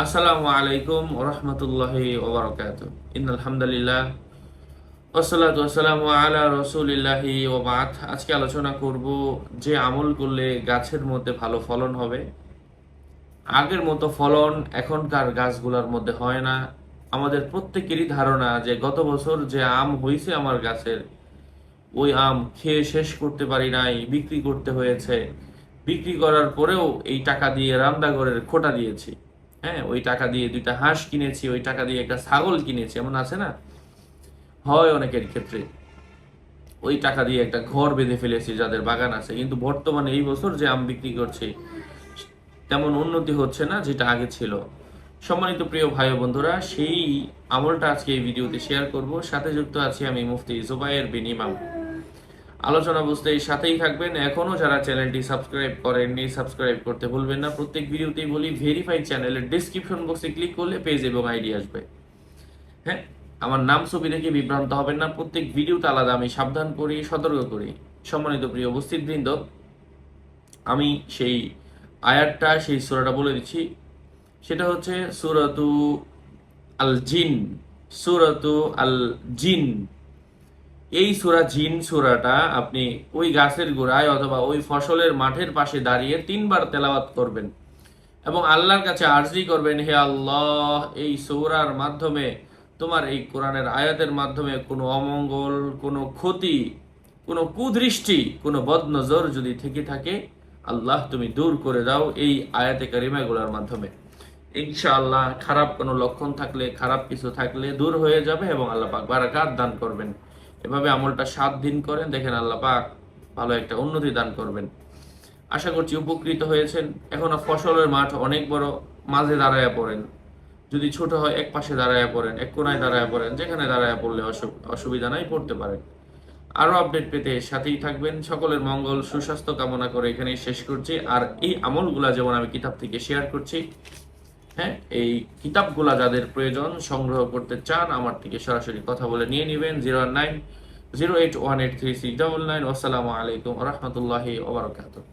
আসসালামু আলাইকুম ওয়া রাহমাতুল্লাহি ওয়া বারাকাতুহু। ইন্নাল হামদুলিল্লাহ ওয়াসসালাতু ওয়াসসালামু আলা রাসূলিল্লাহি ওয়া বা'দ। আজকে আলোচনা করব যে আমল করলে গাছের মধ্যে ভালো ফলন হবে। আগের মতো ফলন এখনকার গাছগুলোর মধ্যে হয় না। আমাদের প্রত্যেকেরই ধারণা যে গত বছর যে আম হয়েছে আমার গাছের, ওই আম খেয়ে শেষ করতে পারি নাই, বিক্রি করতে হয়েছে। বিক্রি করার পরেও এই টাকা দিয়ে রান্নাঘরের খোটা দিয়েছি। হ্যাঁ, ওই টাকা দিয়ে দুইটা হাঁস কিনেছি, ওই টাকা দিয়ে একটা ছাগল কিনেছি, এমন আছে না? হয় অনেকের ক্ষেত্রে। ওই টাকা দিয়ে একটা ঘর বেঁধে ফেলেছি যাদের বাগান আছে, কিন্তু বর্তমানে এই বছর যে আম বিক্রি করছি তেমন উন্নতি হচ্ছে না যেটা আগে ছিল। সম্মানিত প্রিয় ভাই ও বন্ধুরা, সেই আমলটা আজকে এই ভিডিওতে শেয়ার করব। সাথে যুক্ত আছি আমি মুফতি জুবায়ের বিন ইমাম। আলোচনা বুঝতে এই সাথেই থাকবেন। এখনো যারা চ্যানেলটি সাবস্ক্রাইব করেননি, সাবস্ক্রাইব করতে ভুলবেন না। প্রত্যেক ভিডিওতেই বলি, ভেরিফাইড চ্যানেলের ডেসক্রিপশন বক্সে ক্লিক করলে পেজ এবং আইডি আসবে। হ্যাঁ, আমার নাম ছবি দেখে বিভ্রান্ত হবেন না। প্রত্যেক ভিডিওতে আলাদা আমি সাবধান করি, সতর্ক করি। সম্মানিত প্রিয় উপস্থিত বৃন্দ, আমি সেই আয়াতটা, সেই সূরাটা বলে দিচ্ছি। সেটা হচ্ছে সূরাতু আল জিন। সূরাতু আল জিন। এই সূরা জিন সূরাটা আপনি ওই গাছের গোড়ায় অথবা ওই ফসলের মাঠের পাশে দাঁড়িয়ে 3 বার তেলাওয়াত করবেন এবং আল্লাহর কাছে আরজি করবেন, হে আল্লাহ, এই সূরার মাধ্যমে, তোমার এই কোরআনের আয়াতের মাধ্যমে কোনো অমঙ্গল, কোনো ক্ষতি, কোনো কুদৃষ্টি, কোনো বদনজর যদি থেকে থাকে, আল্লাহ তুমি দূর করে দাও এই আয়াতে কারিমাগুলোর মাধ্যমে। ইনশাআল্লাহ খারাপ কোনো লক্ষণ থাকলে, খারাপ কিছু থাকলে দূর হয়ে যাবে এবং আল্লাহ পাক বারাকাত দান করবেন। এভাবে আমলটা 7 দিন করেন, দেখেন আল্লাহ পাক ভালো একটা উন্নতি দান করবেন। আশা করছি উপকৃত হয়েছেন। এখনো ফসলের মাঠ অনেক বড়, মাঝে দাঁড়ায়া পড়েন। যদি ছোট হয় এক পাশে দাঁড়ায়া পড়েন, এক কোনায় দাঁড়ায়া পড়েন, যেখানে দাঁড়ায়া পড়লে অসুবিধা নাই, পড়তে পারেন। আরো আপডেট পেতে সাথেই থাকবেন। সকলের মঙ্গল সুস্বাস্থ্য কামনা করে এখানেই শেষ করছি। আর এই আমলগুলা যেমন আমি কিতাব থেকে শেয়ার করছি, হ্যাঁ, এই কিতাবগুলা যাদের প্রয়োজন, সংগ্রহ করতে চান, আমার থেকে সরাসরি কথা বলে নিয়ে নেবেন। 01908183699। আসসালামু আলাইকুম রহমতুল্লাহি ওবরাকাতুহ।